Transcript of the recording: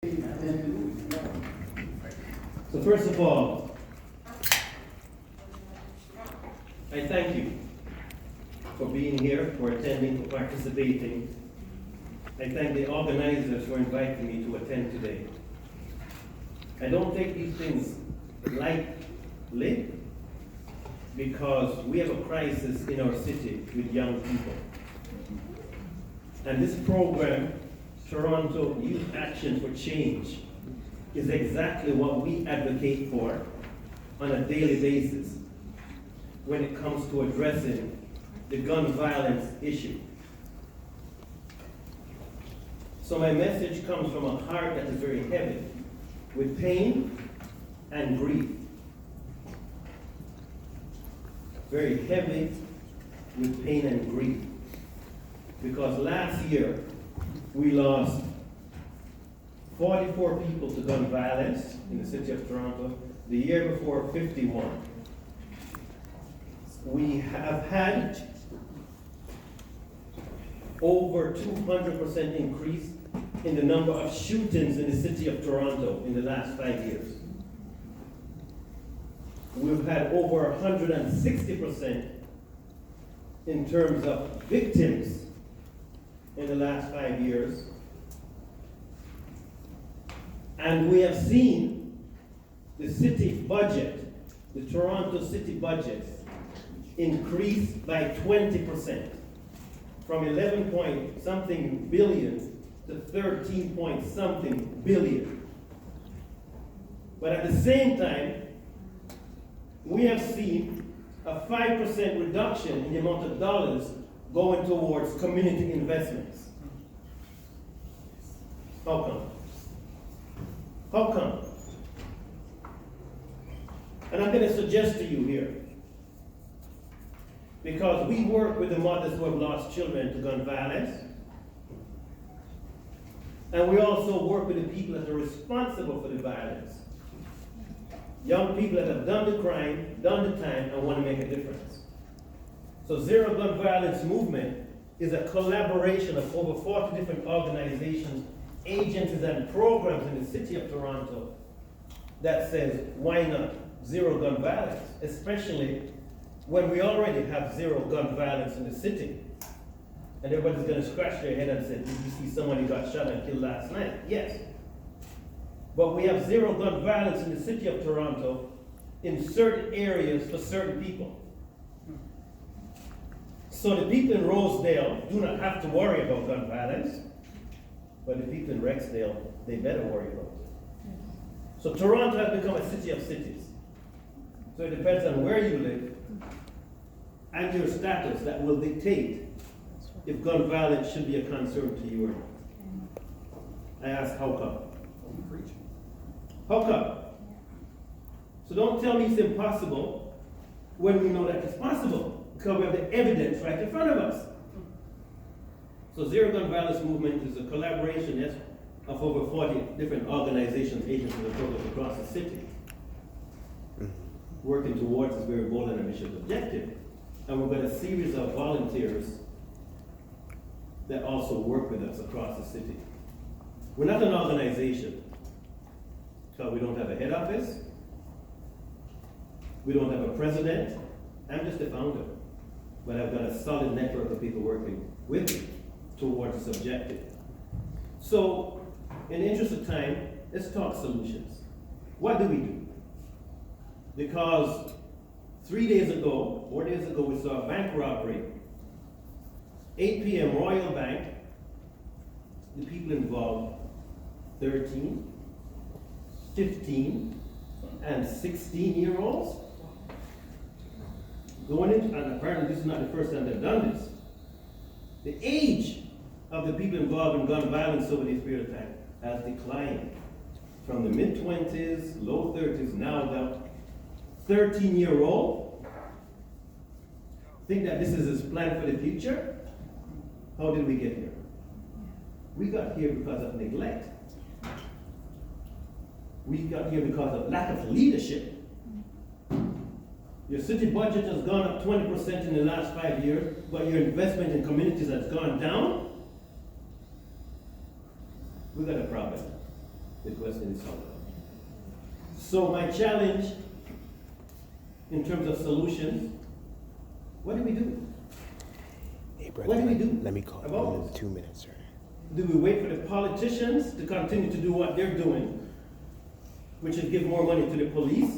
So first of all, I thank you for being here, for attending, for participating. I thank the organizers for inviting me to attend today. I don't take these things lightly because we have a crisis in our city with young people. And this program, Toronto Youth Action for Change, is exactly what we advocate for on a daily basis when it comes to addressing the gun violence issue. So my message comes from a heart that is very heavy with pain and grief. Very heavy with pain and grief. Because last year we lost 44 people to gun violence in the city of Toronto. The year before, 51. We have had over 200% increase in the number of shootings in the city of Toronto in the last 5 years. We've had over 160% in terms of victims in the last 5 years. And we have seen the city budget, the Toronto city budget, increase by 20%, from 11 point something billion to 13 point something billion. But at the same time, we have seen a 5% reduction in the amount of dollars going towards community investments. How come? How come? And I'm going to suggest to you here, because we work with the mothers who have lost children to gun violence, and we also work with the people that are responsible for the violence. Young people that have done the crime, done the time, and want to make a difference. So Zero Gun Violence Movement is a collaboration of over 40 different organizations, agencies, and programs in the city of Toronto that says, why not zero gun violence? Especially when we already have zero gun violence in the city. And everybody's going to scratch their head and say, did you see somebody got shot and killed last night? Yes. But we have zero gun violence in the city of Toronto in certain areas for certain people. So the people in Rosedale do not have to worry about gun violence, but the people in Rexdale, they better worry about it. So Toronto has become a city of cities. So it depends on where you live and your status that will dictate if gun violence should be a concern to you or not. I ask, how come? How come? So don't tell me it's impossible when we know that it's possible, because we have the evidence right in front of us. So Zero Gun Violence Movement is a collaboration, yes, of over 40 different organizations, agencies, and programs across the city, working towards this very bold and ambitious objective. And we've got a series of volunteers that also work with us across the city. We're not an organization, because we don't have a head office, we don't have a president. I'm just the founder, but I've got a solid network of people working with me towards this objective. So, in the interest of time, let's talk solutions. What do we do? Because 4 days ago, we saw a bank robbery. 8 p.m. Royal Bank, the people involved, 13, 15, and 16-year-olds. Going into, and apparently this is not the first time they've done this. The age of the people involved in gun violence over this period of time has declined from the mid-20s, low 30s, now down 13-year-old. Think that this is his plan for the future? How did we get here? We got here because of neglect. We got here because of lack of leadership. Your city budget has gone up 20% in the last 5 years, but your investment in communities has gone down. We got a problem. the question is solved. So my challenge, in terms of solutions, what do we do? Hey, brother, What do we do let me call about you in this? 2 minutes, sir. Do we wait for the politicians to continue to do what they're doing, which is give more money to the police?